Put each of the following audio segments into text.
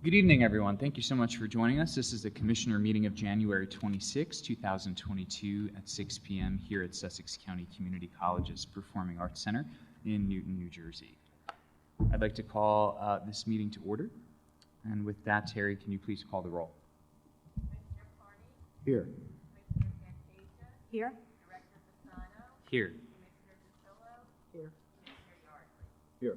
Good evening, everyone. Thank you so much for joining us. This is the Commissioner meeting of January 26, 2022 at 6 p.m. here at Sussex County Community College's Performing Arts Center in Newton, New Jersey. I'd like to call this meeting to order. And with that, Terry, can you please call the roll? Commissioner Carney? Here. Commissioner Fantasia? Here. Director Fasano? Here. Commissioner DeSillo? Here. Commissioner Yardley? Here.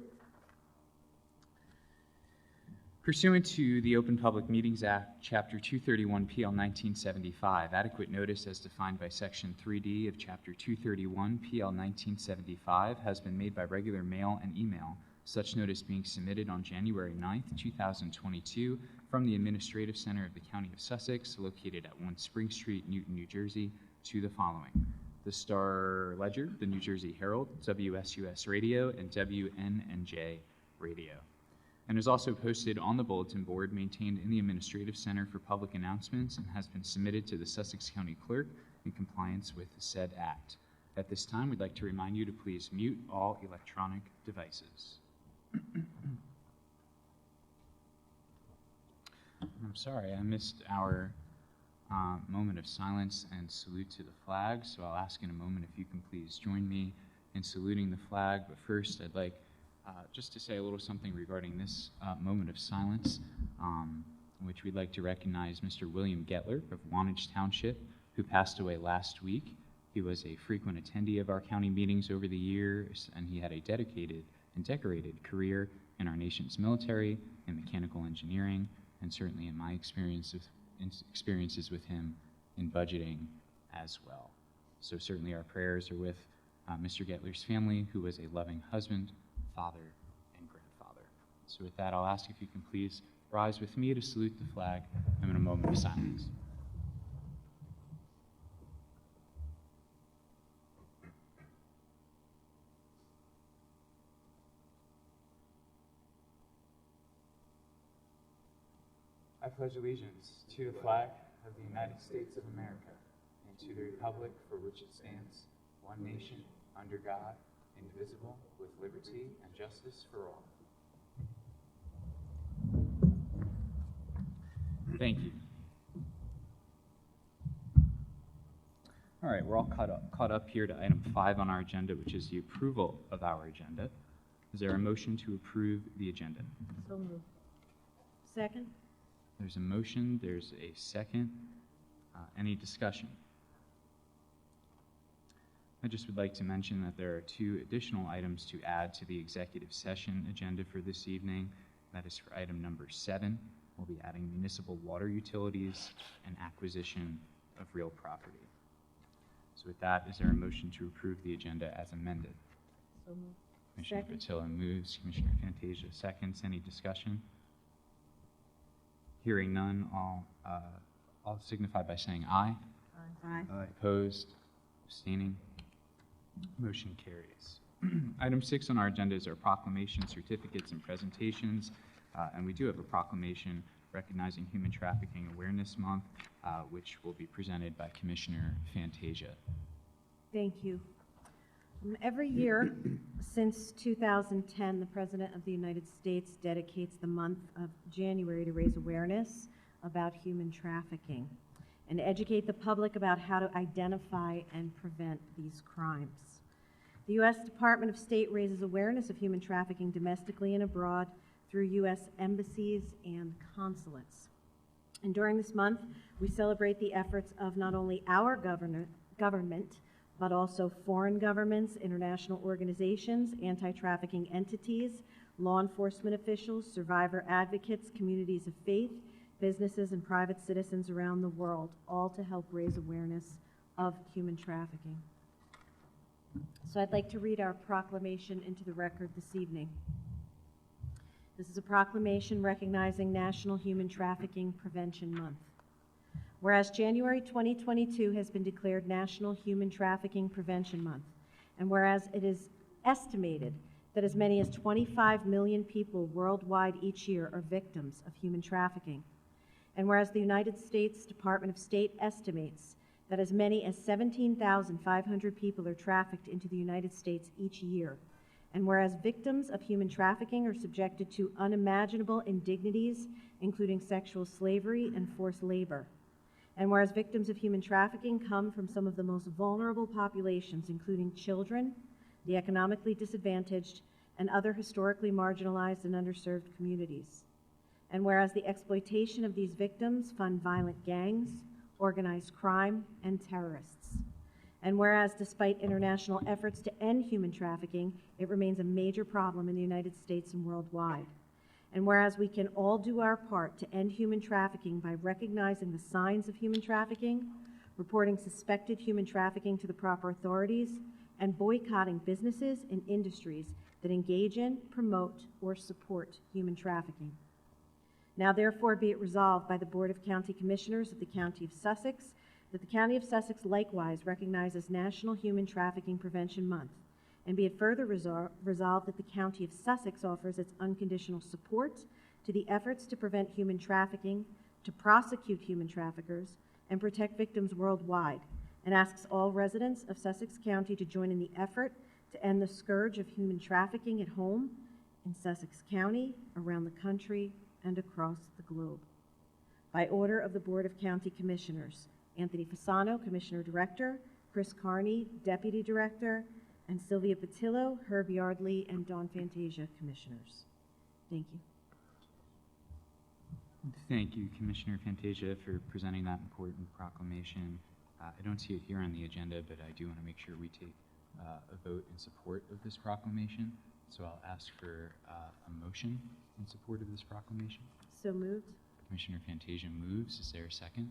Pursuant to the Open Public Meetings Act, Chapter 231 PL 1975, adequate notice as defined by Section 3D of Chapter 231 PL 1975 has been made by regular mail and email, such notice being submitted on January 9th, 2022 from the Administrative Center of the County of Sussex, located at 1 Spring Street, Newton, New Jersey, to the following: the Star-Ledger, the New Jersey Herald, WSUS Radio, and WNNJ Radio. And is also posted on the bulletin board maintained in the Administrative Center for Public Announcements and has been submitted to the Sussex County Clerk in compliance with the said act. At this time, we'd like to remind you to please mute all electronic devices. I'm sorry, I missed our moment of silence and salute to the flag, so I'll ask in a moment if you can please join me in saluting the flag. But first, I'd like just to say a little something regarding this moment of silence, in which we'd like to recognize Mr. William Gettler of Wantage Township, who passed away last week. He was a frequent attendee of our county meetings over the years, and he had a dedicated and decorated career in our nation's military, in mechanical engineering, and certainly in my experiences with him in budgeting as well. So certainly our prayers are with Mr. Gettler's family, who was a loving husband, father, and grandfather. So with that, I'll ask if you can please rise with me to salute the flag in a moment of silence. I pledge allegiance to the flag of the United States of America and to the republic for which it stands, one nation, under God, indivisible, with liberty and justice for all. Thank you. All right, we're all caught up here to item 5 on our agenda, which is the approval of our agenda. Is there a motion to approve the agenda? So moved. Second. There's a motion, there's a second. Any discussion? I just would like to mention that there are 2 additional items to add to the executive session agenda for this evening. That is for item number 7. We'll be adding municipal water utilities and acquisition of real property. So with that, is there a motion to approve the agenda as amended? So moved. Commissioner Patillo moves, Commissioner Fantasia seconds. Any discussion? Hearing none, I'll signify by saying aye. Aye. Opposed? Abstaining? Motion carries. Item 6 on our agenda is our proclamation, certificates, and presentations. And we do have a proclamation recognizing Human Trafficking Awareness Month, which will be presented by Commissioner Fantasia. Thank you. Every year since 2010, the President of the United States dedicates the month of January to raise awareness about human trafficking and educate the public about how to identify and prevent these crimes. The U.S. Department of State raises awareness of human trafficking domestically and abroad through U.S. embassies and consulates. And during this month, we celebrate the efforts of not only our government, but also foreign governments, international organizations, anti-trafficking entities, law enforcement officials, survivor advocates, communities of faith, businesses, and private citizens around the world, all to help raise awareness of human trafficking. So I'd like to read our proclamation into the record this evening. This is a proclamation recognizing National Human Trafficking Prevention Month. Whereas January 2022 has been declared National Human Trafficking Prevention Month, and whereas it is estimated that as many as 25 million people worldwide each year are victims of human trafficking, and whereas the United States Department of State estimates that as many as 17,500 people are trafficked into the United States each year, And whereas victims of human trafficking are subjected to unimaginable indignities, including sexual slavery and forced labor. And whereas victims of human trafficking come from some of the most vulnerable populations, including children, the economically disadvantaged, and other historically marginalized and underserved communities. And whereas the exploitation of these victims fund violent gangs, organized crime, and terrorists. And whereas despite international efforts to end human trafficking, it remains a major problem in the United States and worldwide. And whereas we can all do our part to end human trafficking by recognizing the signs of human trafficking, reporting suspected human trafficking to the proper authorities, and boycotting businesses and industries that engage in, promote, or support human trafficking. Now therefore be it resolved by the Board of County Commissioners of the County of Sussex that the County of Sussex likewise recognizes National Human Trafficking Prevention Month, and be it further resolved that the County of Sussex offers its unconditional support to the efforts to prevent human trafficking, to prosecute human traffickers, and protect victims worldwide, and asks all residents of Sussex County to join in the effort to end the scourge of human trafficking at home, in Sussex County, around the country, and across the globe. By order of the Board of County Commissioners, Anthony Fasano, Commissioner Director, Chris Carney, Deputy Director, and Sylvia Patillo, Herb Yardley, and Dawn Fantasia, Commissioners. Thank you. Thank you, Commissioner Fantasia, for presenting that important proclamation. I don't see it here on the agenda, but I do want to make sure we take a vote in support of this proclamation. So I'll ask for a motion in support of this proclamation. So moved. Commissioner Fantasia moves. Is there a second?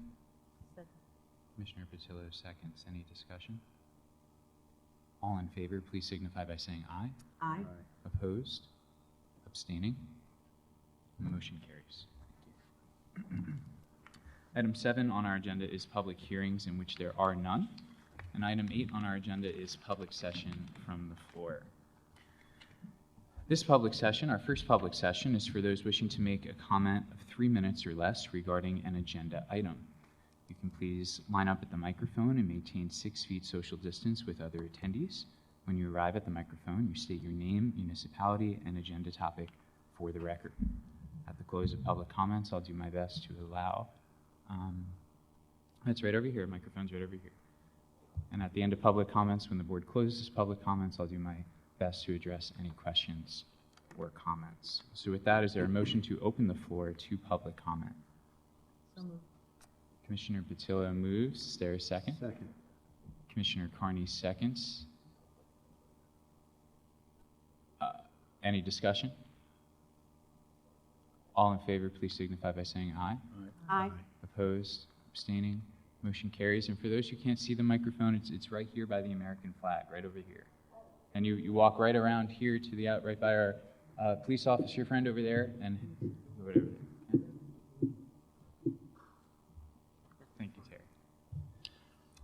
Second. Commissioner Patillo seconds. Any discussion? All in favor, please signify by saying aye. Aye. Opposed? Abstaining? Motion carries. Thank you. Item 7 on our agenda is public hearings, in which there are none. And item 8 on our agenda is public session from the floor. This public session, our first public session, is for those wishing to make a comment of 3 minutes or less regarding an agenda item. You can please line up at the microphone and maintain 6 feet social distance with other attendees. When you arrive at the microphone, you state your name, municipality, and agenda topic for the record. At the close of public comments, I'll do my best to allow. It's right over here. Microphone's right over here. And at the end of public comments, when the board closes public comments, I'll do my best to address any questions or comments. So with that, is there a motion to open the floor to public comment? So moved. Commissioner Patillo moves. Is there a second? Second. Commissioner Carney seconds. Any discussion? All in favor, please signify by saying aye. Aye. Opposed? Abstaining? Motion carries. And for those who can't see the microphone, it's right here by the American flag, right over here. And you walk right around here to the right by our police officer friend over there, and whatever. Thank you, Terry.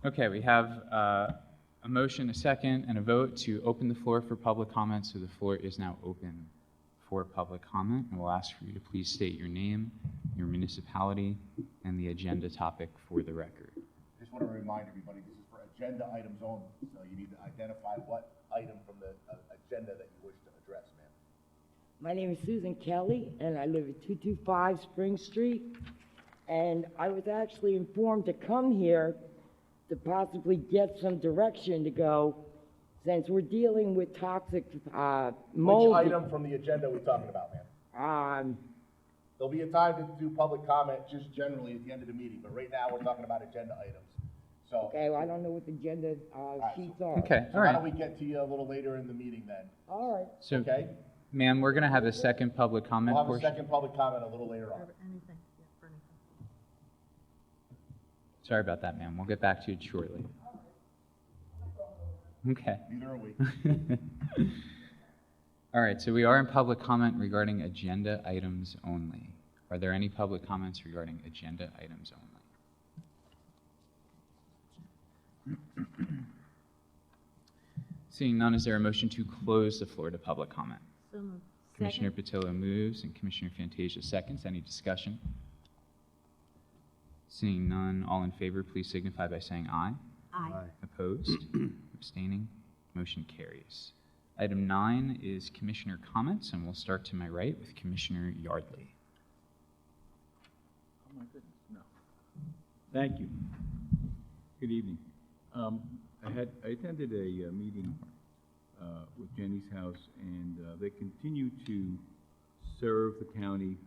Okay, we have a motion, a second, and a vote to open the floor for public comment. So the floor is now open for public comment, and we'll ask for you to please state your name, your municipality, and the agenda topic for the record. Just want to remind everybody, this is for agenda items only, so you need to identify what item from the agenda that you wish to address, ma'am. My name is Susan Kelly, and I live at 225 Spring Street. And I was actually informed to come here to possibly get some direction to go, since we're dealing with toxic mold. Which item from the agenda are we talking about, ma'am? There'll be a time to do public comment just generally at the end of the meeting, but right now we're talking about agenda items. So, Okay, well, I don't know what the agenda sheets are. Okay, so all why don't right. we get to you a little later in the meeting then, All right. So, okay? ma'am, we're going to have a second public comment We'll have a portion. second public comment a little later on. Anything, yeah, for anything. Sorry about that, ma'am. We'll get back to you shortly. Okay. Neither are we. All right, so we are in public comment regarding agenda items only. Are there any public comments regarding agenda items only? Seeing none, is there a motion to close the floor to public comment? So moved. Commissioner Patillo moves and Commissioner Fantasia seconds. Any discussion? Seeing none, all in favor, please signify by saying aye. Aye. Opposed? Abstaining? Motion carries. Item 9 is Commissioner comments, and we'll start to my right with Commissioner Yardley. Oh, my goodness, no. Thank you. Good evening. I attended a meeting with Jenny's House, and they continue to serve the county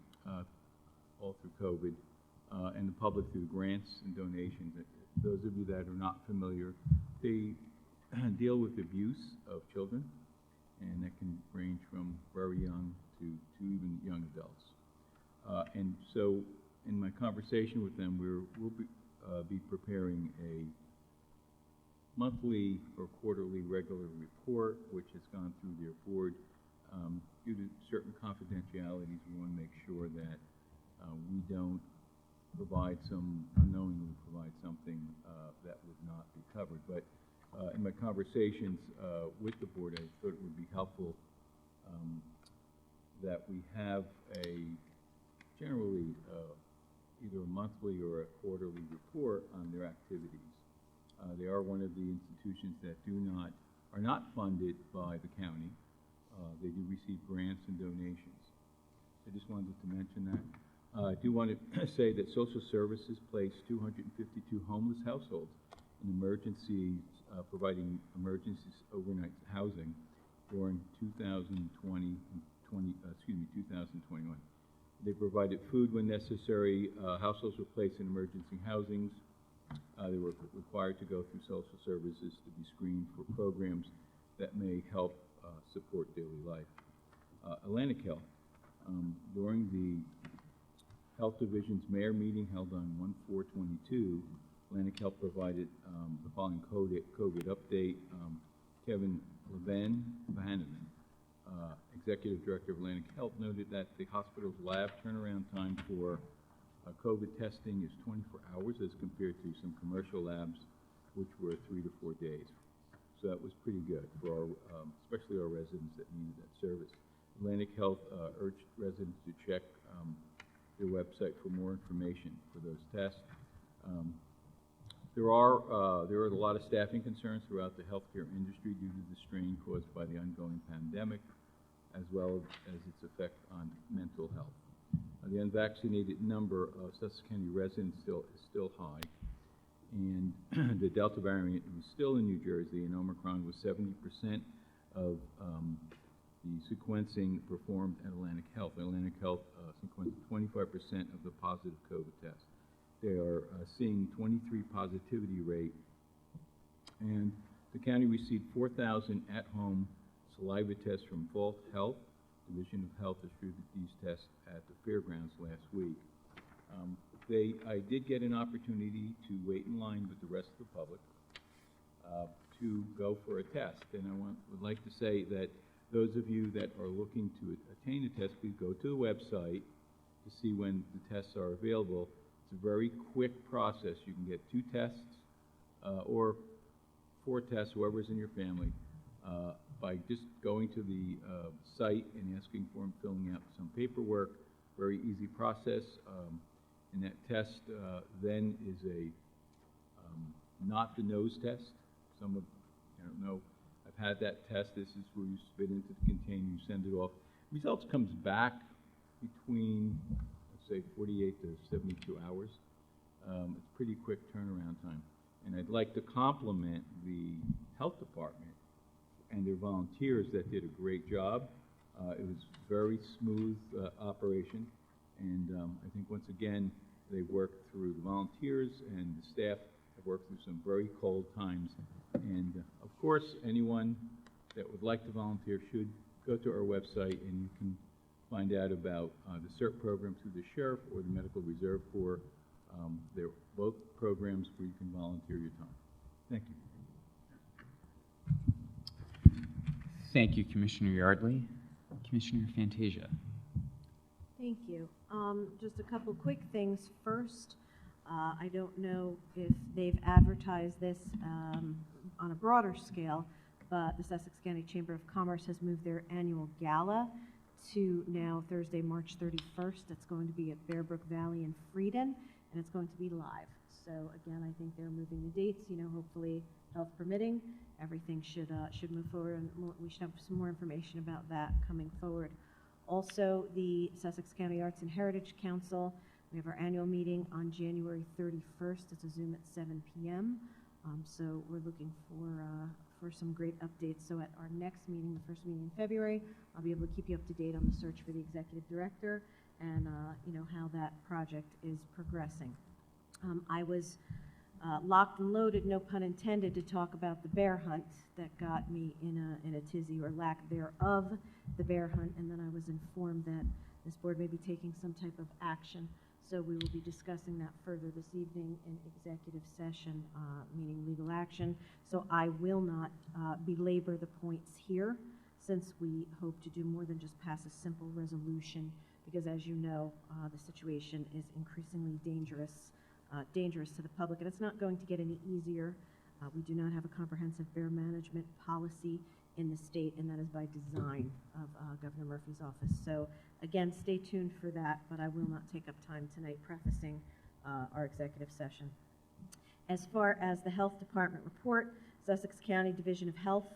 all through COVID and the public through grants and donations. Those of you that are not familiar, they deal with abuse of children, and that can range from very young to even young adults. And so in my conversation with them, we'll be preparing a monthly or quarterly regular report, which has gone through their board. Due to certain confidentialities, we want to make sure that we don't unknowingly provide something that would not be covered. But in my conversations with the board, I thought it would be helpful that we have generally either a monthly or a quarterly report on their activities. They are one of the institutions that are not funded by the county. They do receive grants and donations. I just wanted to mention that. I do want to say that social services placed 252 homeless households in emergencies, providing emergency overnight housing during 2021. They provided food when necessary. Households were placed in emergency housings. They were required to go through social services to be screened for programs that may help support daily life. Atlantic Health, during the Health Division's mayor meeting held on 1/4/22, Atlantic Health provided the following COVID update. Kevin Vahanen, Executive Director of Atlantic Health, noted that the hospital's lab turnaround time for COVID testing is 24 hours as compared to some commercial labs, which were 3 to 4 days. So that was pretty good for our, especially our residents that needed that service. Atlantic Health urged residents to check their website for more information for those tests. There are a lot of staffing concerns throughout the healthcare industry due to the strain caused by the ongoing pandemic, as well as its effect on mental health. The unvaccinated number of Sussex County residents is still high, and the Delta variant was still in New Jersey, and Omicron was 70% of the sequencing performed at Atlantic Health. Atlantic Health sequenced 25% of the positive COVID tests. They are seeing 23 positivity rate, and the county received 4,000 at-home saliva tests from Falls Health. Division of Health distributed these tests at the fairgrounds last week. I did get an opportunity to wait in line with the rest of the public to go for a test, and I would like to say that those of you that are looking to attain a test, please go to the website to see when the tests are available. It's a very quick process. You can get 2 tests or 4 tests, whoever's in your family, by just going to the site and asking for them, filling out some paperwork. Very easy process. And that test then is a not the nose test. I don't know, I've had that test. This is where you spit into the container, you send it off. Results comes back between, let's say, 48 to 72 hours. It's pretty quick turnaround time. And I'd like to compliment the health department and their volunteers that did a great job. It was very smooth operation, and I think once again they worked through the volunteers and the staff have worked through some very cold times. And of course, anyone that would like to volunteer should go to our website, and you can find out about the CERT program through the sheriff or the Medical Reserve Corps. They're both programs where you can volunteer your time. Thank you. Thank you, Commissioner Yardley. Commissioner Fantasia. Thank you. Just a couple quick things. First, I don't know if they've advertised this on a broader scale, but the Sussex County Chamber of Commerce has moved their annual gala to now Thursday, March 31st. It's going to be at Bearbrook Valley in Frieden, and it's going to be live. So again, I think they're moving the dates. Hopefully health permitting, everything should move forward, and we should have some more information about that coming forward. Also, the Sussex County Arts and Heritage Council, we have our annual meeting on January 31st. It's a Zoom at 7 p.m. So we're looking for some great updates. So at our next meeting, the first meeting in February, I'll be able to keep you up to date on the search for the executive director and how that project is progressing. I was locked and loaded, no pun intended, to talk about the bear hunt that got me in a tizzy, or lack thereof, the bear hunt, and then I was informed that this board may be taking some type of action. So we will be discussing that further this evening in executive session, meaning legal action. So I will not belabor the points here, since we hope to do more than just pass a simple resolution, because as you know, the situation is increasingly dangerous to the public, and it's not going to get any easier. We do not have a comprehensive bear management policy in the state, and that is by design of Governor Murphy's office. So again, stay tuned for that, but I will not take up time tonight prefacing our executive session. As far as the Health Department report, Sussex County Division of Health,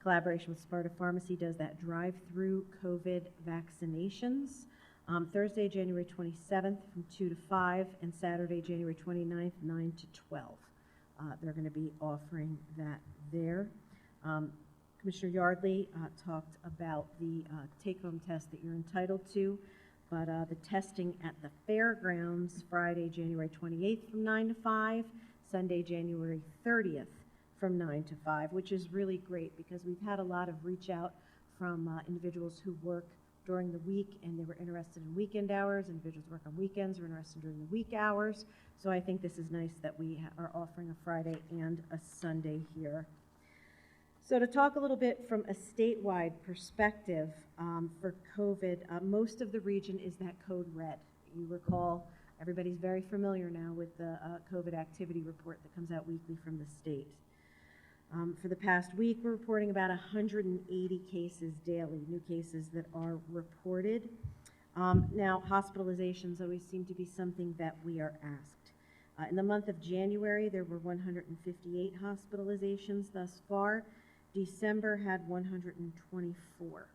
collaboration with Sparta Pharmacy, does that drive-through COVID vaccinations. Thursday, January 27th from 2 to 5, and Saturday, January 29th, 9 to 12. They're going to be offering that there. Commissioner Yardley talked about the take-home test that you're entitled to, but the testing at the fairgrounds, Friday, January 28th from 9 to 5, Sunday, January 30th from 9 to 5, which is really great because we've had a lot of reach out from individuals who work during the week and they were interested in weekend hours. Individuals who work on weekends are interested during the week hours. So I think this is nice that we are offering a Friday and a Sunday here. So to talk a little bit from a statewide perspective for COVID, most of the region is that code red. You recall, everybody's very familiar now with the COVID activity report that comes out weekly from the state. For the past week, we're reporting about 180 cases daily, new cases that are reported. Now, hospitalizations always seem to be something that we are asked. In the month of January, there were 158 hospitalizations thus far. December had 124.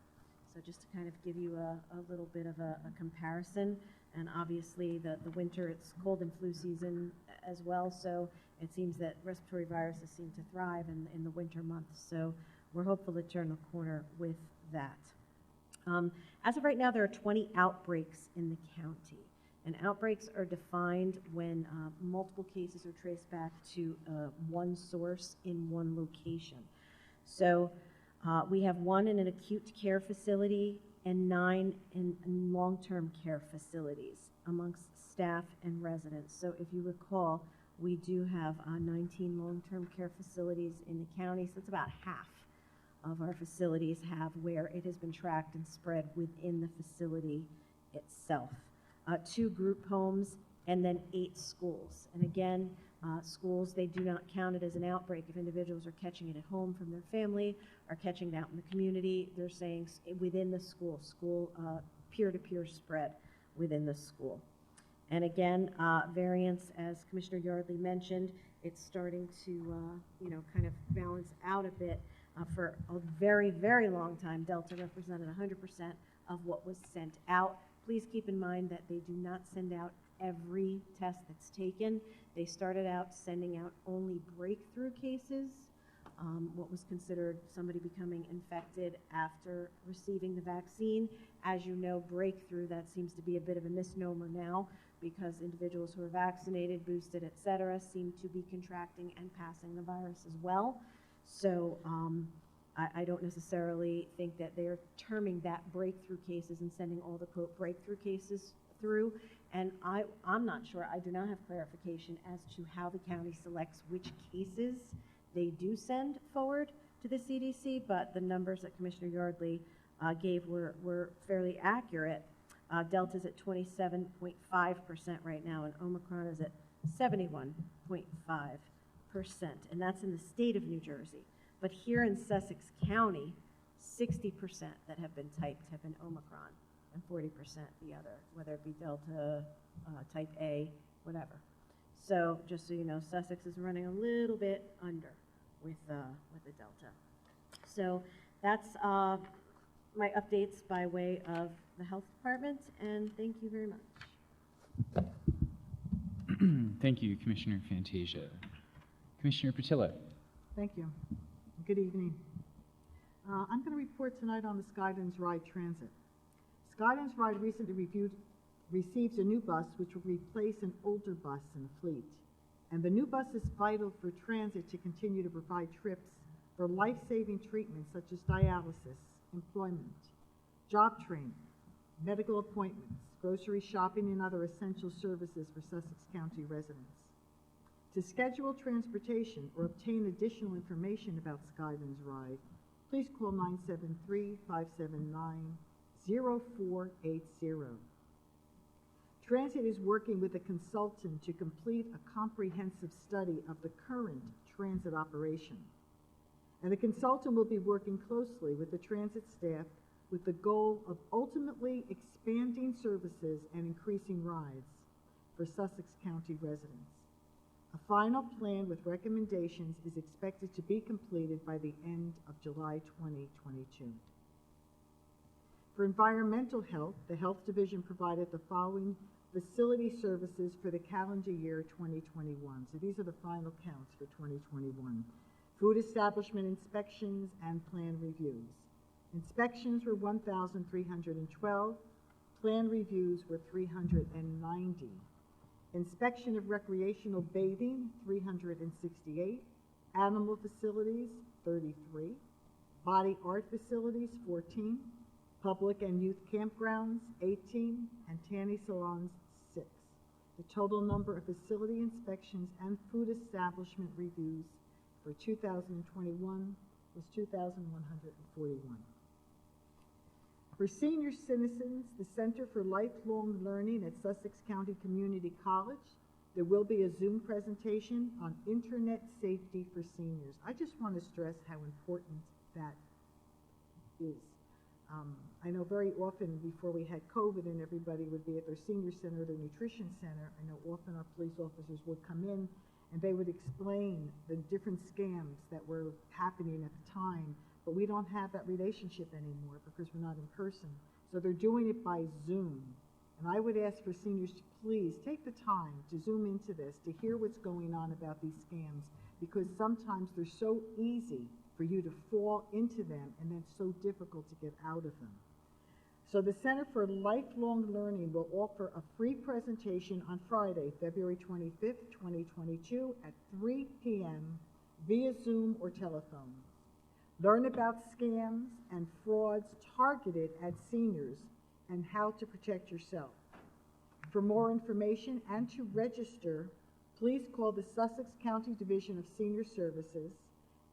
So just to kind of give you a little bit of a comparison, and obviously the winter, it's cold and flu season as well, so it seems that respiratory viruses seem to thrive in the winter months. So we're hopeful to turn the corner with that. As of right now, there are 20 outbreaks in the county. And outbreaks are defined when multiple cases are traced back to one source in one location. So we have 1 in an acute care facility and 9 in long-term care facilities amongst staff and residents. So if you recall, we do have 19 long-term care facilities in the county, so it's about half of our facilities have where it has been tracked and spread within the facility itself. 2 group homes, and then 8 schools. And again, schools, they do not count it as an outbreak if individuals are catching it at home from their family or catching it out in the community. They're saying within the school, peer-to-peer spread within the school. And again, variants, as Commissioner Yardley mentioned, it's starting to kind of balance out a bit. For a very, very long time, Delta represented 100% of what was sent out. Please keep in mind that they do not send out every test that's taken. They started out sending out only breakthrough cases, what was considered somebody becoming infected after receiving the vaccine. As you know, breakthrough, that seems to be a bit of a misnomer now because individuals who are vaccinated, boosted, et cetera, seem to be contracting and passing the virus as well. So I don't necessarily think that they're terming that breakthrough cases and sending all the, quote, breakthrough cases through. And I'm not sure, I do not have clarification as to how the county selects which cases they do send forward to the CDC, but the numbers that Commissioner Yardley gave were fairly accurate. Delta's at 27.5% right now, and Omicron is at 71.5%, and that's in the state of New Jersey. But here in Sussex County, 60% that have been typed have been Omicron, and 40% the other, whether it be Delta, type A, whatever. So just so you know, Sussex is running a little bit under with the Delta. So that's my updates by way of the Health Department, and thank you very much. Thank you, Commissioner Fantasia. Commissioner Patillo. Thank you. Good evening. I'm going to report tonight on the Skydance Ride Transit. Skydance Ride recently received a new bus which will replace an older bus in the fleet. And the new bus is vital for transit to continue to provide trips for life-saving treatments such as dialysis, employment, job training, medical appointments, grocery shopping, and other essential services for Sussex County residents. To schedule transportation or obtain additional information about Skydance Ride, please call 973-579-0480. Transit is working with a consultant to complete a comprehensive study of the current transit operation. And the consultant will be working closely with the transit staff with the goal of ultimately expanding services and increasing rides for Sussex County residents. A final plan with recommendations is expected to be completed by the end of July 2022. For environmental health, the Health Division provided the following facility services for the calendar year 2021. So these are the final counts for 2021. Food establishment inspections and plan reviews. Inspections were 1,312. Plan reviews were 390. Inspection of recreational bathing, 368. Animal facilities, 33. Body art facilities, 14. Public and youth campgrounds, 18. And tanning salons, 6. The total number of facility inspections and food establishment reviews for 2021 was 2,141. For senior citizens, the Center for Lifelong Learning at Sussex County Community College, there will be a Zoom presentation on internet safety for seniors. I just want to stress how important that is. I know very often before we had COVID and everybody would be at their senior center, their nutrition center, I know often our police officers would come in and they would explain the different scams that were happening at the time, but we don't have that relationship anymore because we're not in person. So they're doing it by Zoom. And I would ask for seniors to please take the time to Zoom into this, to hear what's going on about these scams, because sometimes they're so easy for you to fall into them and then so difficult to get out of them. So the Center for Lifelong Learning will offer a free presentation on Friday, February 25th, 2022 at 3 p.m. via Zoom or telephone. Learn about scams and frauds targeted at seniors and how to protect yourself. For more information and to register, please call the Sussex County Division of Senior Services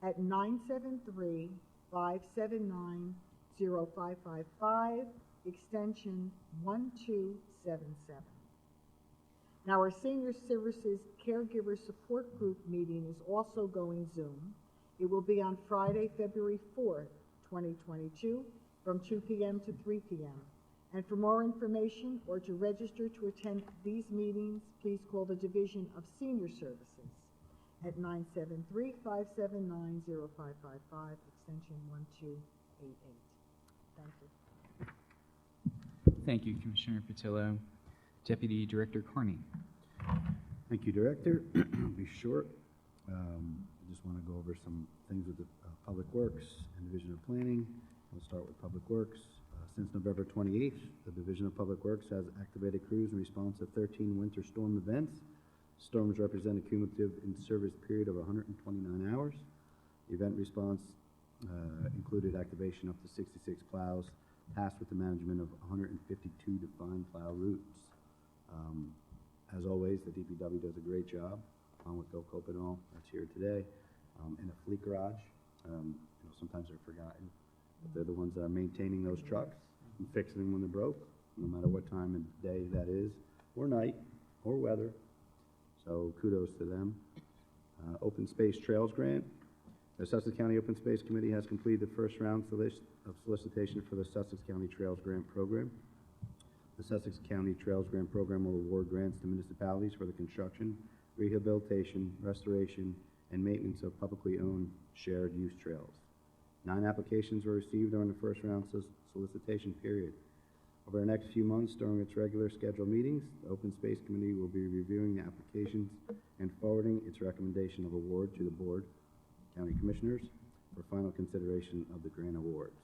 at 973-579-0555, extension 1277. Now, our Senior Services Caregiver Support Group meeting is also going Zoom. It will be on Friday, February 4th, 2022, from 2 p.m. to 3 p.m. And for more information or to register to attend these meetings, please call the Division of Senior Services at 973-579-0555, extension 1288. Thank you. Thank you, Commissioner Patillo. Deputy Director Carney. Thank you, Director. I'll be short. I just want to go over some things with the Public Works and Division of Planning. We'll start with Public Works. Since November 28th, the Division of Public Works has activated crews in response to 13 winter storm events. Storms represent a cumulative in-service period of 129 hours. The event response included activation up to 66 plows, tasked with the management of 152 defined plow routes. As always, the DPW does a great job, along with Bill Copinall, that's here today, and a fleet garage. Sometimes they're forgotten, but they're the ones that are maintaining those trucks and fixing them when they're broke, no matter what time of day that is, or night, or weather. So kudos to them. Open Space Trails Grant. The Sussex County Open Space Committee has completed the first round of solicitation for the Sussex County Trails Grant Program. The Sussex County Trails Grant Program will award grants to municipalities for the construction, rehabilitation, restoration, and maintenance of publicly owned shared use trails. 9 applications were received during the first round solicitation period. Over the next few months, during its regular scheduled meetings, the Open Space Committee will be reviewing the applications and forwarding its recommendation of award to the Board of County Commissioners for final consideration of the grant awards.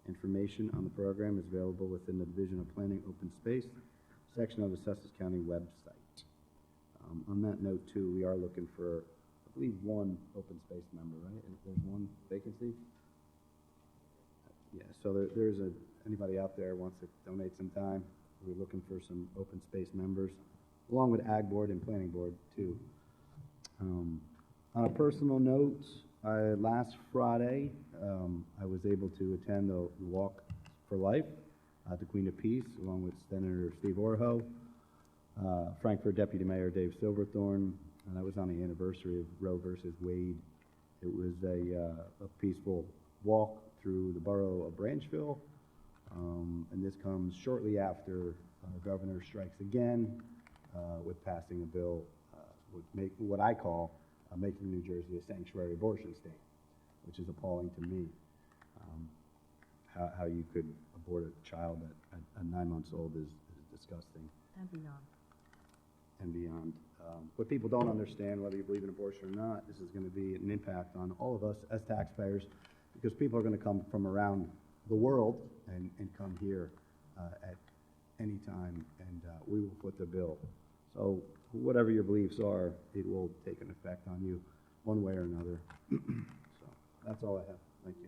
Information on the program is available within the Division of Planning Open Space section of the Sussex County website. On that note, too, we are looking for, I believe, 1 open space member, right? There's 1 vacancy? Yeah, so there's anybody out there wants to donate some time. We're looking for some open space members, along with Ag Board and Planning Board, too. On a personal note, last Friday, I was able to attend the Walk for Life at the Queen of Peace, along with Senator Steve Orho, Frankfurt Deputy Mayor Dave Silverthorne, and that was on the anniversary of Roe versus Wade. It was a peaceful walk through the borough of Branchville, and this comes shortly after our governor strikes again with passing a bill would make what I call making New Jersey a sanctuary abortion state, which is appalling to me. How you could abort a child at 9 months old is disgusting. And beyond. And beyond. What people don't understand, whether you believe in abortion or not, this is going to be an impact on all of us as taxpayers, because people are going to come from around the world and come here at any time, and we will foot the bill. So whatever your beliefs are, it will take an effect on you one way or another. So that's all I have. Thank you.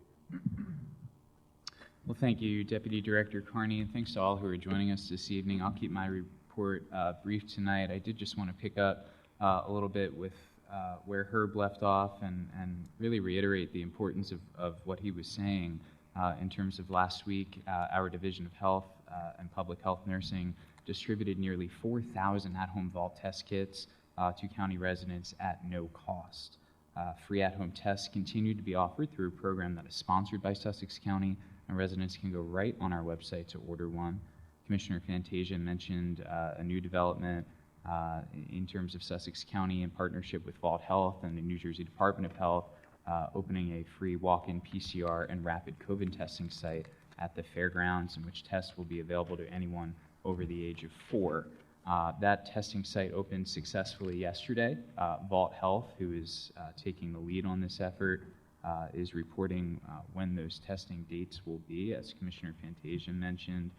Well, thank you, Deputy Director Carney, and thanks to all who are joining us this evening. I'll keep my report brief tonight. I did just want to pick up a little bit with where Herb left off and really reiterate the importance of what he was saying in terms of last week. Our Division of Health and Public Health Nursing distributed nearly 4,000 at-home vault test kits to county residents at no cost. Free at-home tests continue to be offered through a program that is sponsored by Sussex County, and residents can go right on our website to order one. Commissioner Fantasia mentioned a new development in terms of Sussex County in partnership with Vault Health and the New Jersey Department of Health, opening a free walk-in PCR and rapid COVID testing site at the fairgrounds, in which tests will be available to anyone over the age of 4. That testing site opened successfully yesterday. Vault Health, who is taking the lead on this effort, is reporting when those testing dates will be, as Commissioner Fantasia mentioned.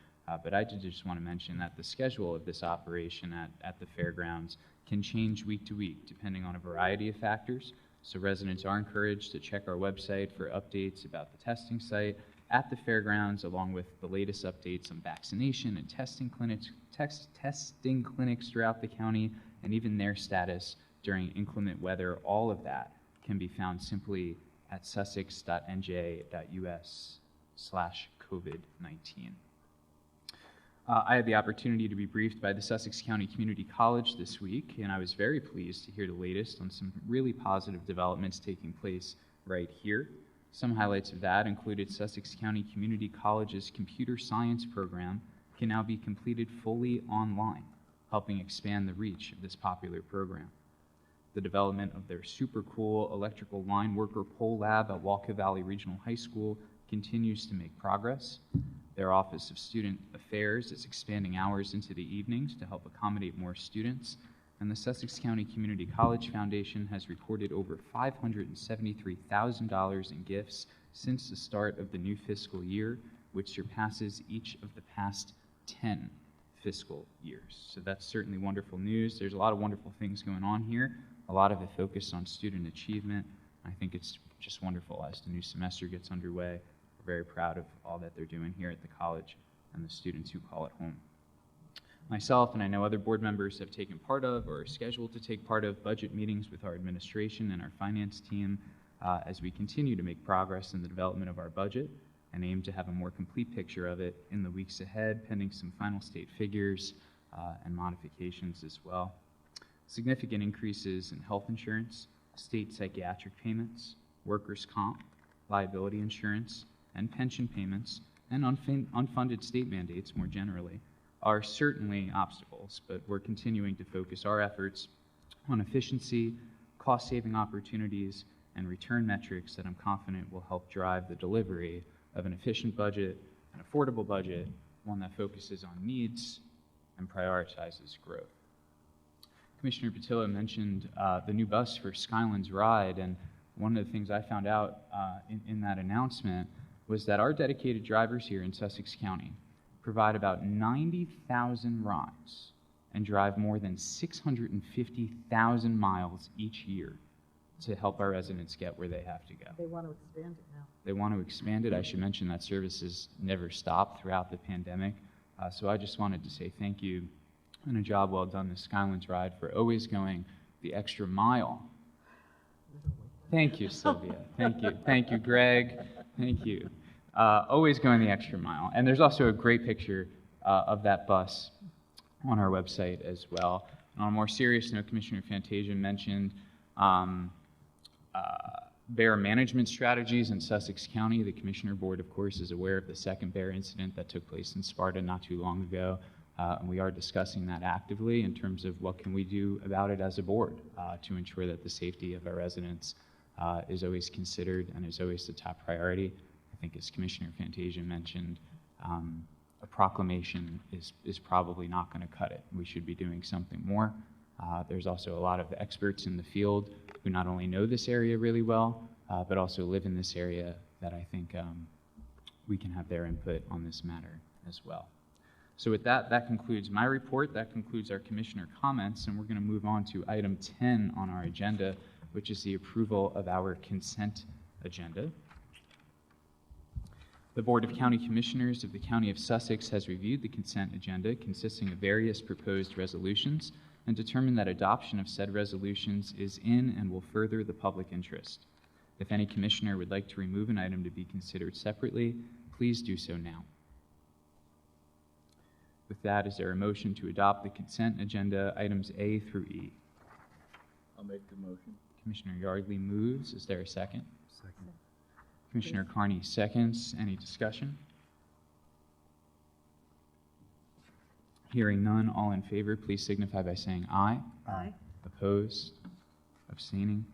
But I did just want to mention that the schedule of this operation at the fairgrounds can change week to week, depending on a variety of factors. So residents are encouraged to check our website for updates about the testing site at the fairgrounds, along with the latest updates on vaccination and testing clinics throughout the county, and even their status during inclement weather. All of that can be found simply at sussex.nj.us/COVID-19. I had the opportunity to be briefed by the Sussex County Community College this week, and I was very pleased to hear the latest on some really positive developments taking place right here. Some highlights of that included Sussex County Community College's computer science program can now be completed fully online, helping expand the reach of this popular program. The development of their super cool electrical line worker pole lab at Walker Valley Regional High School continues to make progress. Their Office of Student Affairs is expanding hours into the evenings to help accommodate more students, and the Sussex County Community College Foundation has reported over $573,000 in gifts since the start of the new fiscal year, which surpasses each of the past 10 fiscal years. So that's certainly wonderful news. There's a lot of wonderful things going on here, a lot of it focused on student achievement. I think it's just wonderful as the new semester gets underway. We're very proud of all that they're doing here at the college and the students who call it home. Myself, and I know other board members, have taken part of or are scheduled to take part of budget meetings with our administration and our finance team as we continue to make progress in the development of our budget and aim to have a more complete picture of it in the weeks ahead, pending some final state figures and modifications as well. Significant increases in health insurance, state psychiatric payments, workers' comp, liability insurance, and pension payments, and unfunded state mandates more generally are certainly obstacles, but we're continuing to focus our efforts on efficiency, cost-saving opportunities, and return metrics that I'm confident will help drive the delivery of an efficient budget, an affordable budget, one that focuses on needs and prioritizes growth. Commissioner Patillo mentioned the new bus for Skylands Ride, and one of the things I found out in that announcement was that our dedicated drivers here in Sussex County provide about 90,000 rides and drive more than 650,000 miles each year to help our residents get where they have to go. They want to expand it now. They want to expand it. I should mention that services never stopped throughout the pandemic. So I just wanted to say thank you and a job well done to Skylands Ride for always going the extra mile. Thank you, Sylvia. Thank you. Thank you, Greg. Thank you. Always going the extra mile. And there's also a great picture of that bus on our website as well. And on a more serious note, Commissioner Fantasia mentioned bear management strategies in Sussex County. The Commissioner Board, of course, is aware of the second bear incident that took place in Sparta not too long ago. And we are discussing that actively in terms of what can we do about it as a board to ensure that the safety of our residents is always considered and is always the top priority. I think as Commissioner Fantasia mentioned, a proclamation is probably not going to cut it. We should be doing something more. There's also a lot of experts in the field who not only know this area really well, but also live in this area that I think we can have their input on this matter as well. So with that, that concludes my report. That concludes our commissioner comments, and we're going to move on to item 10 on our agenda, which is the approval of our consent agenda. The Board of County Commissioners of the County of Sussex has reviewed the consent agenda consisting of various proposed resolutions and determined that adoption of said resolutions is in and will further the public interest. If any commissioner would like to remove an item to be considered separately, please do so now. With that, is there a motion to adopt the consent agenda items A through E? I'll make the motion. Commissioner Yardley moves. Is there a second? Second. Commissioner Carney seconds. Any discussion? Hearing none, all in favor, please signify by saying aye. Aye. Opposed? Abstaining?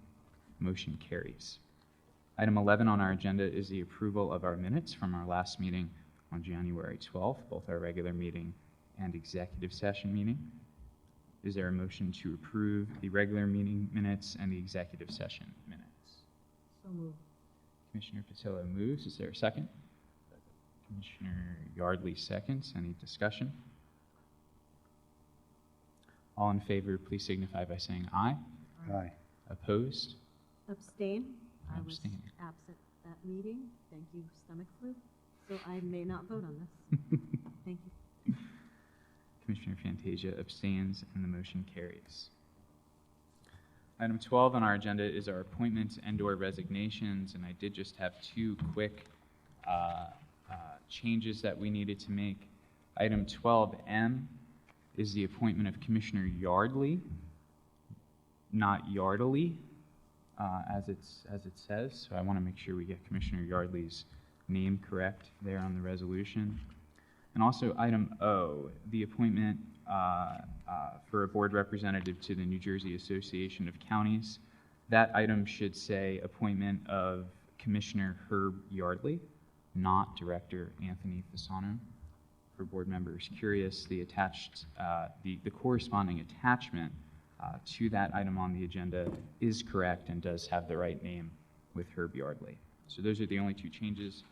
Motion carries. Item 11 on our agenda is the approval of our minutes from our last meeting on January 12th, both our regular meeting and executive session meeting. Is there a motion to approve the regular meeting minutes and the executive session minutes? So moved. Commissioner Patillo moves. Is there a second? Commissioner Yardley seconds. Any discussion? All in favor, please signify by saying aye. Aye. Opposed? Abstain? I was Abstaining. absent that meeting. Thank you, stomach flu. So I may not vote on this. Thank you. Commissioner Fantasia abstains, and the motion carries. Item 12 on our agenda is our appointments and/or resignations, and I did just have two quick changes that we needed to make. Item 12M is the appointment of Commissioner Yardley, not Yardley, as it says. So I want to make sure we get Commissioner Yardley's name correct there on the resolution. And also item O, the appointment for a board representative to the New Jersey Association of Counties. That item should say appointment of Commissioner Herb Yardley, not Director Anthony Fasano. For board members curious, the corresponding attachment to that item on the agenda is correct and does have the right name with Herb Yardley. So those are the only two changes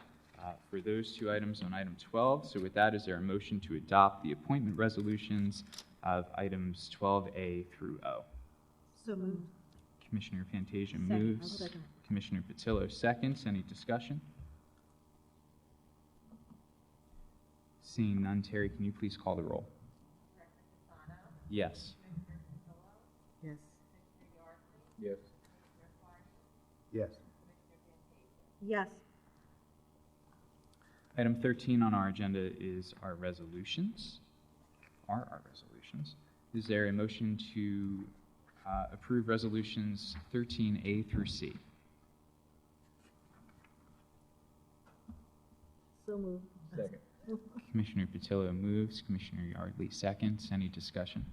for those two items on item 12. So with that, is there a motion to adopt the appointment resolutions of items 12A through O? So moved. Commissioner Fantasia Second. moves. I'll second. Commissioner Patillo seconds. Any discussion? Seeing none, Terry, can you please call the roll? Yes. Yes. Yes. Yes. Yes. Item 13 on our agenda is our resolutions. Our resolutions. Is there a motion to approve resolutions 13A through C? So moved. Second. Commissioner Patillo moves. Commissioner Yardley seconds. Any discussion?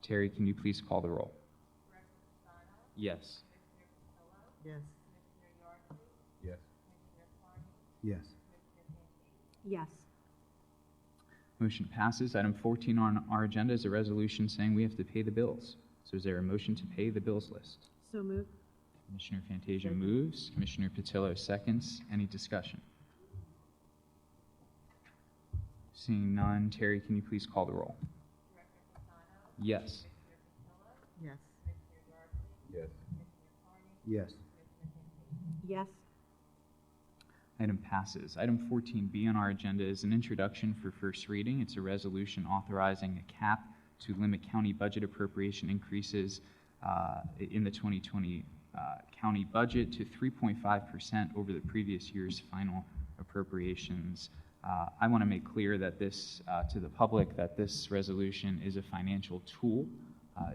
Terry, can you please call the roll? Yes. Yes. Yes. Yes. Yes. Motion passes. Item 14 on our agenda is a resolution saying we have to pay the bills. So is there a motion to pay the bills list? So moved. Commissioner Fantasia moves. Commissioner Patillo seconds. Any discussion? Seeing none, Terry, can you please call the roll? Yes. Yes. Yes. Yes. Yes. Item passes. Item 14B on our agenda is an introduction for first reading. It's a resolution authorizing a cap to limit county budget appropriation increases in the 2020 county budget to 3.5% over the previous year's final appropriations. I want to make clear that this, to the public, that this resolution is a financial tool.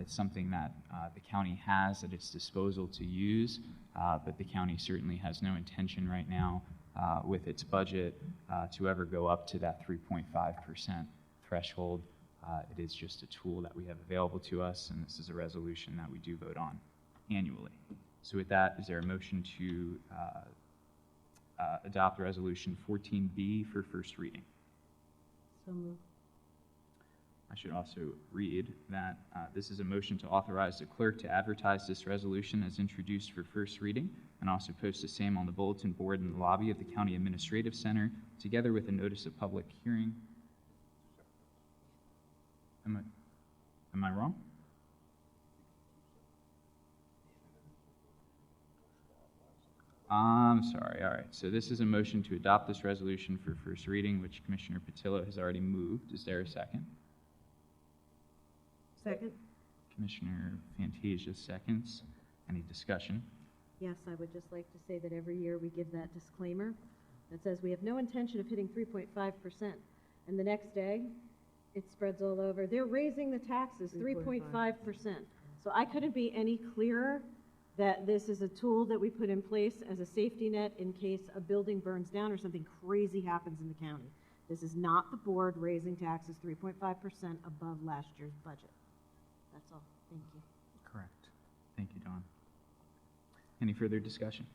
It's something that the county has at its disposal to use, but the county certainly has no intention right now with its budget to ever go up to that 3.5% threshold. It is just a tool that we have available to us, and this is a resolution that we do vote on annually. So with that, is there a motion to adopt Resolution 14B for first reading? So moved. I should also read that this is a motion to authorize the clerk to advertise this resolution as introduced for first reading and also post the same on the bulletin board in the lobby of the County Administrative Center, together with a notice of public hearing. Am I wrong? I'm sorry. All right. So this is a motion to adopt this resolution for first reading, which Commissioner Patillo has already moved. Is there a second? Second? Commissioner Fantasia seconds. Any discussion? Yes, I would just like to say that every year we give that disclaimer that says we have no intention of hitting 3.5%. And the next day, it spreads all over. They're raising the taxes 3.5%. So I couldn't be any clearer that this is a tool that we put in place as a safety net in case a building burns down or something crazy happens in the county. This is not the board raising taxes 3.5% above last year's budget. That's all. Thank you. Correct. Thank you, Dawn. Any further discussion?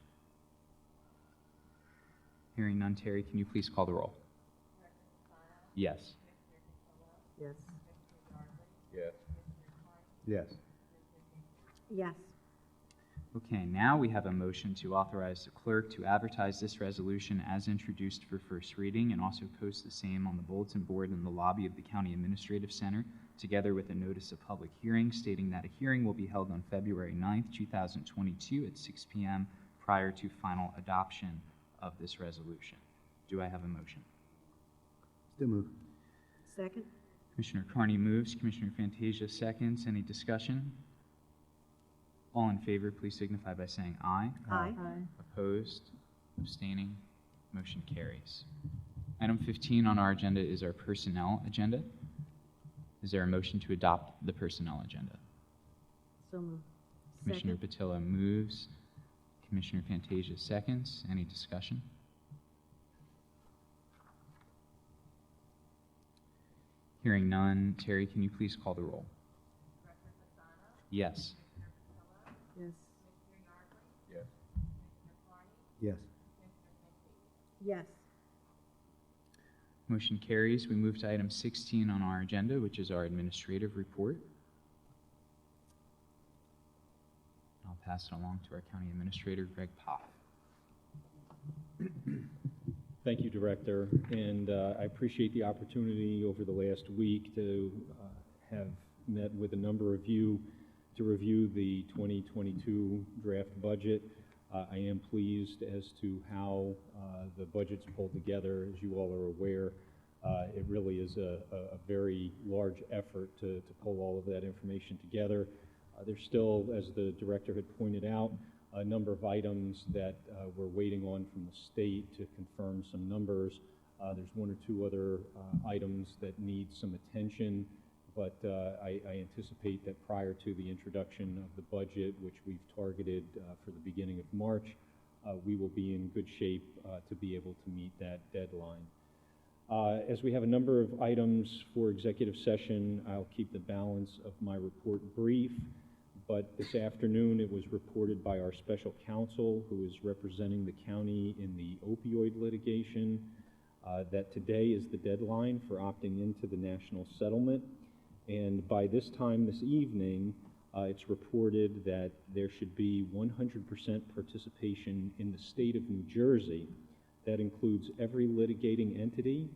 Hearing none, Terry, can you please call the roll? Yes. Yes. Yes. Yes. Yes. Okay, now we have a motion to authorize the clerk to advertise this resolution as introduced for first reading and also post the same on the bulletin board in the lobby of the County Administrative Center, together with a notice of public hearing stating that a hearing will be held on February 9th, 2022 at 6 p.m. prior to final adoption of this resolution. Do I have a motion? Still move. Second? Commissioner Carney moves. Commissioner Fantasia seconds. Any discussion? All in favor, please signify by saying aye. Aye. Opposed? Abstaining? Motion carries. Item 15 on our agenda is our personnel agenda. Is there a motion to adopt the personnel agenda? So moved. Commissioner Patillo moves. Commissioner Fantasia seconds. Any discussion? Hearing none, Terry, can you please call the roll? Yes. Yes. Yes. Yes. Yes. Motion carries. We move to item 16 on our agenda, which is our administrative report. I'll pass it along to our County Administrator, Greg Poff. Thank you, Director, and I appreciate the opportunity over the last week to have met with a number of you to review the 2022 draft budget. I am pleased as to how the budget's pulled together. As you all are aware, it really is a very large effort to pull all of that information together. There's still, as the Director had pointed out, a number of items that we're waiting on from the state to confirm some numbers. There's one or two other items that need some attention, but I anticipate that prior to the introduction of the budget, which we've targeted for the beginning of March, we will be in good shape to be able to meet that deadline. As we have a number of items for executive session, I'll keep the balance of my report brief, but this afternoon it was reported by our special counsel, who is representing the county in the opioid litigation, that today is the deadline for opting into the national settlement. And by this time this evening, it's reported that there should be 100% participation in the state of New Jersey. That includes every litigating entity,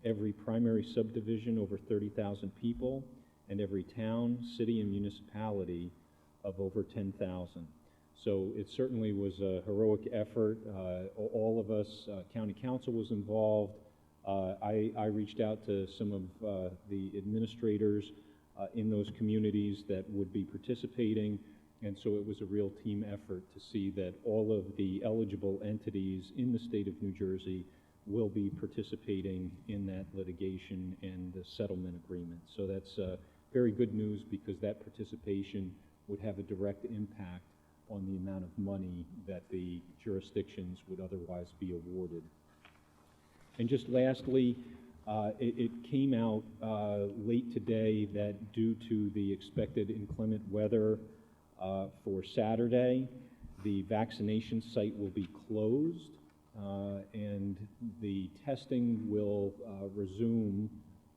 every primary subdivision over 30,000 people, and every town, city, and municipality of over 10,000. So it certainly was a heroic effort. All of us, county council was involved. I reached out to some of the administrators in those communities that would be participating, and so it was a real team effort to see that all of the eligible entities in the state of New Jersey will be participating in that litigation and the settlement agreement. So that's very good news, because that participation would have a direct impact on the amount of money that the jurisdictions would otherwise be awarded. And just lastly, it came out late today that due to the expected inclement weather for Saturday, the vaccination site will be closed, and the testing will resume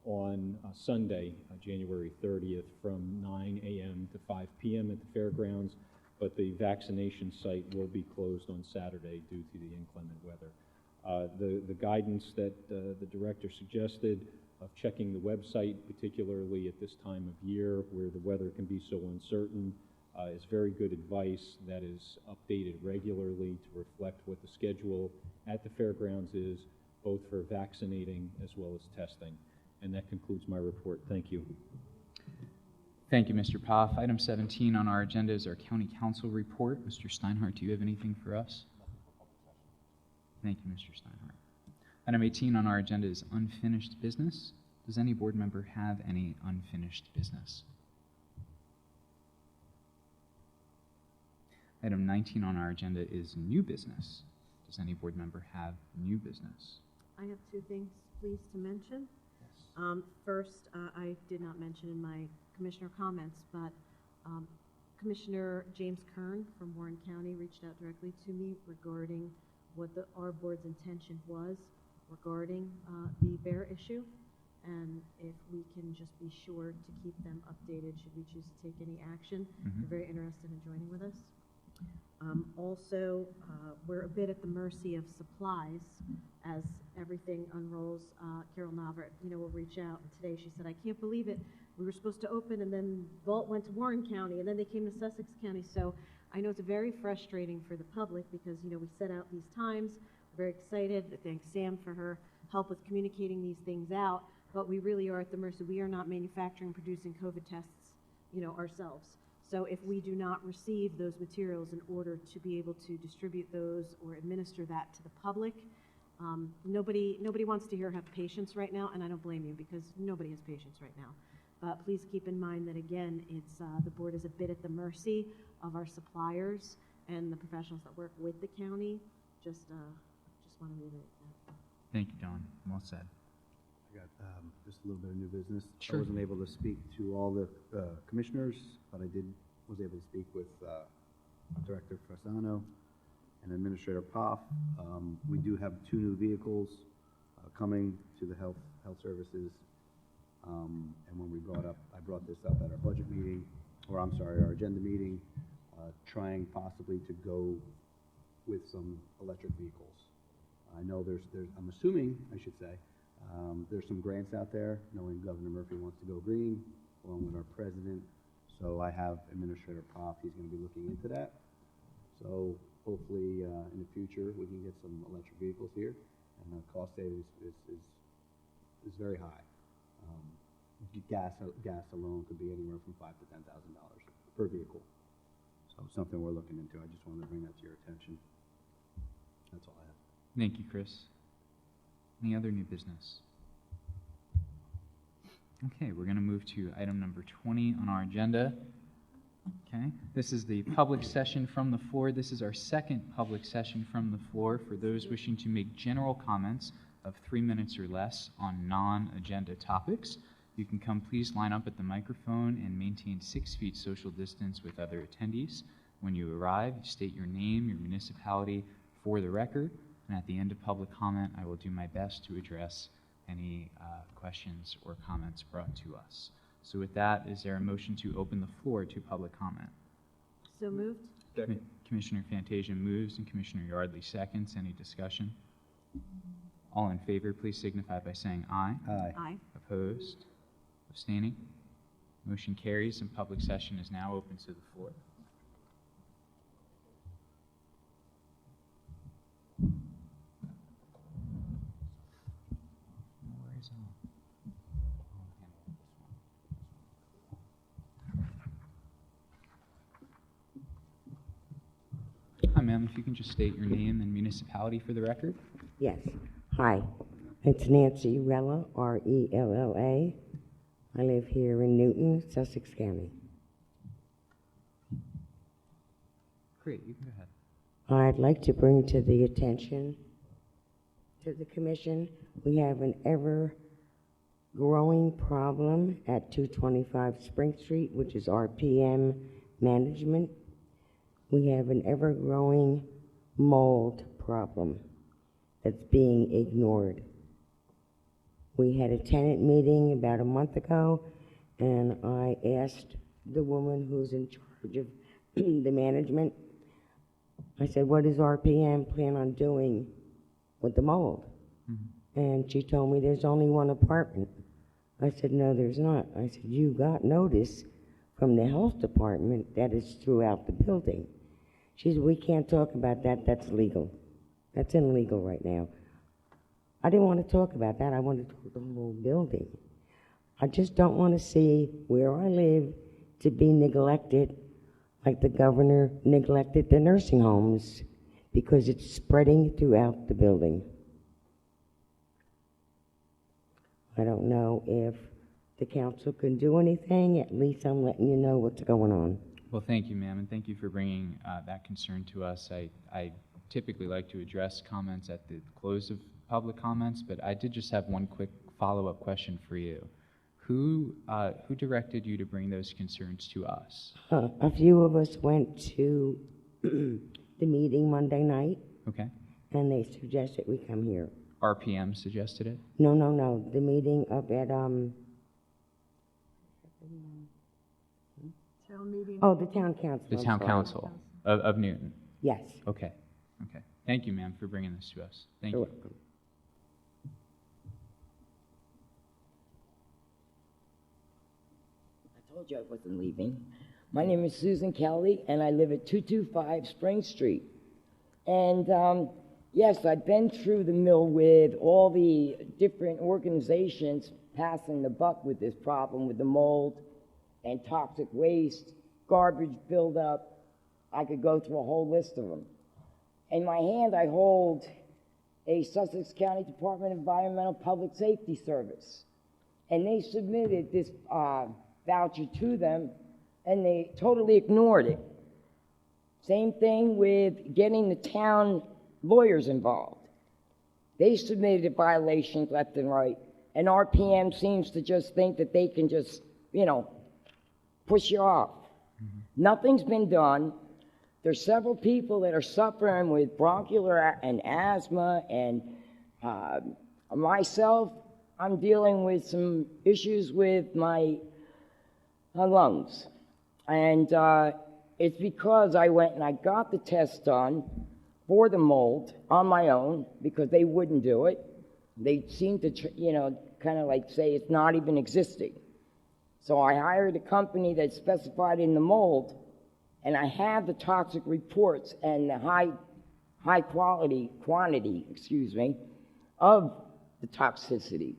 on Sunday, January 30th, from 9 a.m. to 5 p.m. at the fairgrounds, but the vaccination site will be closed on Saturday due to the inclement weather. The guidance that the director suggested of checking the website, particularly at this time of year where the weather can be so uncertain, is very good advice that is updated regularly to reflect what the schedule at the fairgrounds is, both for vaccinating as well as testing. And that concludes my report. Thank you. Thank you, Mr. Poff. Item 17 on our agenda is our county council report. Mr. Steinhardt, do you have anything for us? Thank you, Mr. Steinhardt. Item 18 on our agenda is unfinished business. Does any board member have any unfinished business? Item 19 on our agenda is new business. Does any board member have new business? I have two things, please, to mention. First, I did not mention in my commissioner comments, but Commissioner James Kern from Warren County reached out directly to me regarding what our board's intention was regarding the bear issue, and if we can just be sure to keep them updated should we choose to take any action. They're very interested in joining with us. Also, we're a bit at the mercy of supplies as everything unrolls. Carol Navrat, will reach out, and today she said, I can't believe it. We were supposed to open, and then Vault went to Warren County, and then they came to Sussex County. So I know it's very frustrating for the public because, we set out these times. We're very excited. I thank Sam for her help with communicating these things out, but we really are at the mercy. We are not manufacturing, producing COVID tests, ourselves. So if we do not receive those materials in order to be able to distribute those or administer that to the public, nobody wants to have patience right now, and I don't blame you because nobody has patience right now. But please keep in mind that, again, it's the board is a bit at the mercy of our suppliers and the professionals that work with the county. Just want to reiterate that. Thank you, Don. Well said. I got just a little bit of new business. Sure. I wasn't able to speak to all the commissioners, but I was able to speak with Director Fasano and Administrator Poff. We do have 2 new vehicles coming to the health services. And when I brought this up at our budget meeting, our agenda meeting, trying possibly to go with some electric vehicles. I know I'm assuming, I should say, there's some grants out there, knowing Governor Murphy wants to go green, along with our president. So I have Administrator Poff, he's going to be looking into that. So hopefully in the future we can get some electric vehicles here, and the cost savings is very high. Gas alone could be anywhere from $5,000 to $10,000 per vehicle. So something we're looking into. I just wanted to bring that to your attention. That's all I have. Thank you, Chris. Any other new business? Okay, we're going to move to item number 20 on our agenda. Okay, this is the public session from the floor. This is our second public session from the floor for those wishing to make general comments of 3 minutes or less on non-agenda topics. You can come please line up at the microphone and maintain 6 feet social distance with other attendees. When you arrive, state your name, your municipality for the record, and at the end of public comment, I will do my best to address any questions or comments brought to us. So with that, is there a motion to open the floor to public comment? So moved? Second. Commissioner Fantasia moves and Commissioner Yardley seconds. Any discussion? All in favor, please signify by saying aye. Aye. Aye. Opposed? Abstaining? Motion carries and public session is now open to the floor. Hi, ma'am, if you can just state your name and municipality for the record. Yes. Hi. It's Nancy Rella, R-E-L-L-A. I live here in Newton, Sussex County. Great, you can go ahead. I'd like to bring to the attention to the commission, we have an ever-growing problem at 225 Spring Street, which is RPM management. We have an ever-growing mold problem that's being ignored. We had a tenant meeting about a month ago, and I asked the woman who's in charge of the management, I said, what does RPM plan on doing with the mold? Mm-hmm. And she told me there's only one apartment. I said, no, there's not. I said, you got notice from the health department that it's throughout the building. She said, we can't talk about that, that's legal. That's illegal right now. I didn't want to talk about that, I wanted to talk about the whole building. I just don't want to see where I live to be neglected like the governor neglected the nursing homes because it's spreading throughout the building. I don't know if the council can do anything, at least I'm letting you know what's going on. Well, thank you, ma'am, and thank you for bringing that concern to us. I typically like to address comments at the close of public comments, but I did just have one quick follow-up question for you. Who directed you to bring those concerns to us? A few of us went to the meeting Monday night. Okay. And they suggested we come here. RPM suggested it? No. The meeting up at, Town meeting? oh, the town council. The town council of Newton? Yes. Okay. Thank you, ma'am, for bringing this to us. Thank you. You're welcome. I told you I wasn't leaving. My name is Susan Kelly, and I live at 225 Spring Street. And yes, I've been through the mill with all the different organizations passing the buck with this problem with the mold and toxic waste, garbage buildup. I could go through a whole list of them. In my hand, I hold a Sussex County Department of Environmental Public Safety Service. And they submitted this voucher to them, and they totally ignored it. Same thing with getting the town lawyers involved. They submitted violations left and right, and RPM seems to just think that they can just, push you off. Mm-hmm. Nothing's been done. There's several people that are suffering with bronchial and asthma, and myself, I'm dealing with some issues with my lungs. And it's because I went and I got the test done for the mold on my own because they wouldn't do it. They seem to, kind of like say it's not even existing. So I hired a company that specified in the mold, and I have the toxic reports and the high quantity, of the toxicity.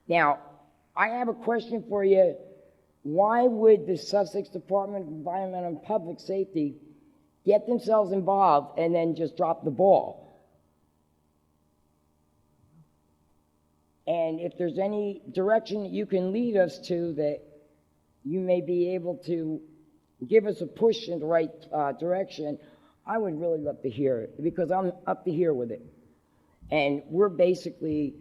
Now, I have a question for you. Why would the Sussex Department of Environmental and Public Safety get themselves involved and then just drop the ball? And if there's any direction that you can lead us to that you may be able to give us a push in the right direction, I would really love to hear it because I'm up to here with it. And we're basically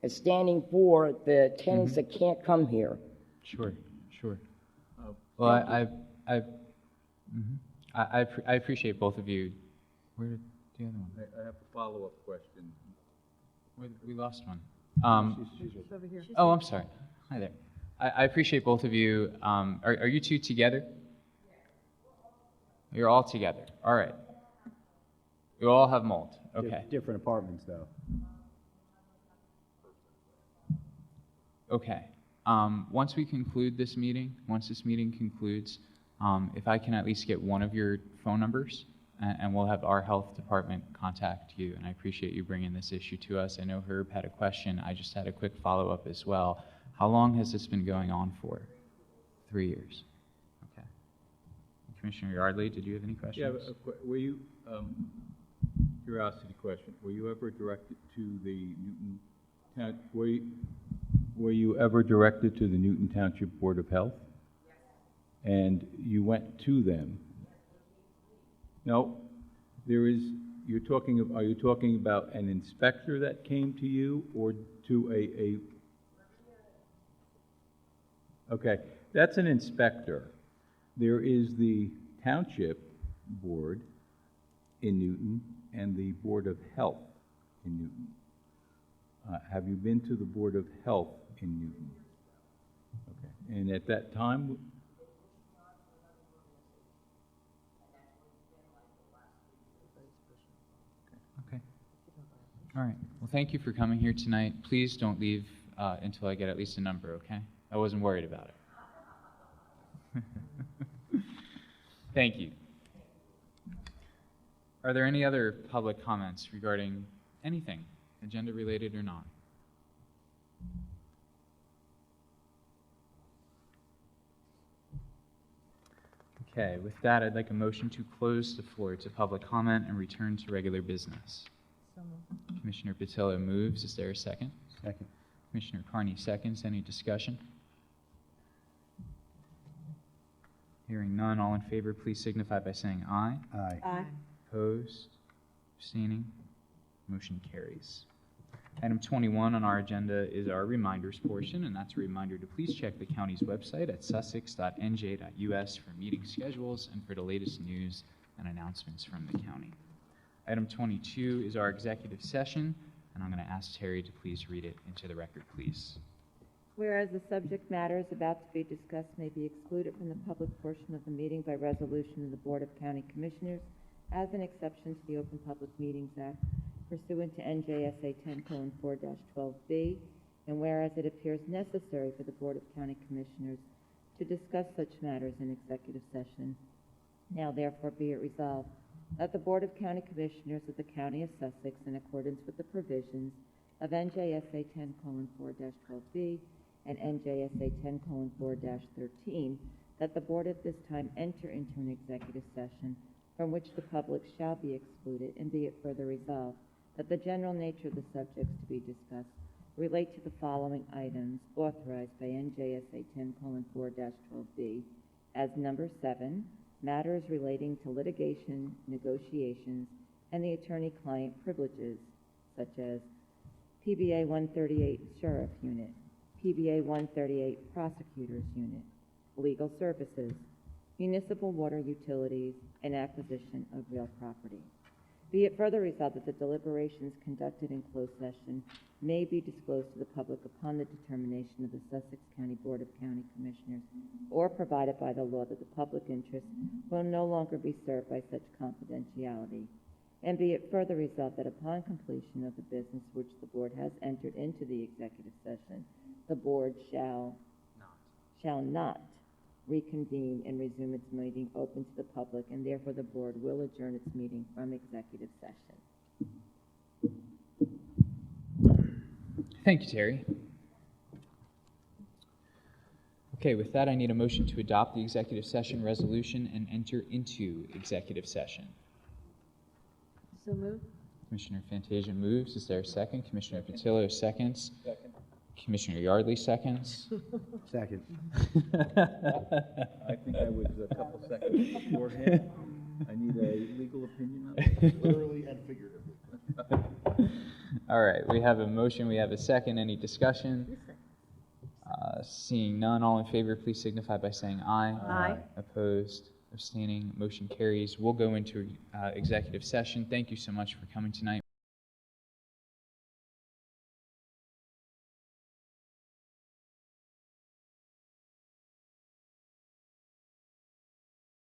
standing for the tenants that can't come here. Sure. Well, I appreciate both of you. Where did the other one? I have a follow-up question. We lost one. She's over here. Oh, I'm sorry. Hi there. I appreciate both of you. Are you two together? You're all together. All right. You all have mold. Okay. Different apartments, though. Okay. Once we conclude this meeting, once this meeting concludes, if I can at least get one of your phone numbers, and we'll have our health department contact you. And I appreciate you bringing this issue to us. I know Herb had a question. I just had a quick follow-up as well. How long has this been going on for? 3 years. Okay. Commissioner Yardley, did you have any questions? Yeah, were you, curiosity question, were you ever directed to the Newton Town, were you ever directed to the Newton Township Board of Health? Yes. And you went to them? No, are you talking about an inspector that came to you, or to okay, that's an inspector. There is the Township Board in Newton and the Board of Health in Newton. Have you been to the Board of Health in Newton? Okay, and at that time, Okay. All right. Well, thank you for coming here tonight. Please don't leave until I get at least a number, okay? I wasn't worried about it. Thank you. Are there any other public comments regarding anything, agenda related or not? Okay, with that, I'd like a motion to close the floor to public comment and return to regular business. Commissioner Patillo moves. Is there a second? Second. Commissioner Carney seconds. Any discussion? Hearing none, all in favor, please signify by saying aye. Aye. Aye. Opposed? Abstaining? Motion carries. Item 21 on our agenda is our reminders portion, and that's a reminder to please check the county's website at sussex.nj.us for meeting schedules and for the latest news and announcements from the county. Item 22 is our executive session, and I'm going to ask Terry to please read it into the record, please. Whereas the subject matters about to be discussed may be excluded from the public portion of the meeting by resolution of the Board of County Commissioners as an exception to the Open Public Meetings Act pursuant to NJSA 10:4-12B, and whereas it appears necessary for the Board of County Commissioners to discuss such matters in executive session, now therefore be it resolved that the Board of County Commissioners of the County of Sussex, in accordance with the provisions of NJSA 10:4-12B and NJSA 10:4-13, that the Board at this time enter into an executive session from which the public shall be excluded, and be it further resolved that the general nature of the subjects to be discussed relate to the following items authorized by NJSA 10:4-12B as number 7, matters relating to litigation, negotiations, and the attorney-client privileges, such as PBA 138 Sheriff Unit, PBA 138 Prosecutors Unit, legal services, municipal water utilities, and acquisition of real property. Be it further resolved that the deliberations conducted in closed session may be disclosed to the public upon the determination of the Sussex County Board of County Commissioners, or provided by the law that the public interest will no longer be served by such confidentiality. And be it further resolved that upon completion of the business which the Board has entered into the executive session, the Board shall not reconvene and resume its meeting open to the public, and therefore the Board will adjourn its meeting from executive session. Thank you, Terry. Okay, with that, I need a motion to adopt the executive session resolution and enter into executive session. So moved. Commissioner Fantasia moves. Is there a second? Commissioner Patillo seconds. Second. Commissioner Yardley seconds. Second. I think I was a couple seconds beforehand. I need a legal opinion on it. Literally and figuratively. All right, we have a motion, we have a second. Any discussion? Seeing none, all in favor, please signify by saying aye. Aye. Opposed, abstaining, motion carries. We'll go into executive session. Thank you so much for coming tonight.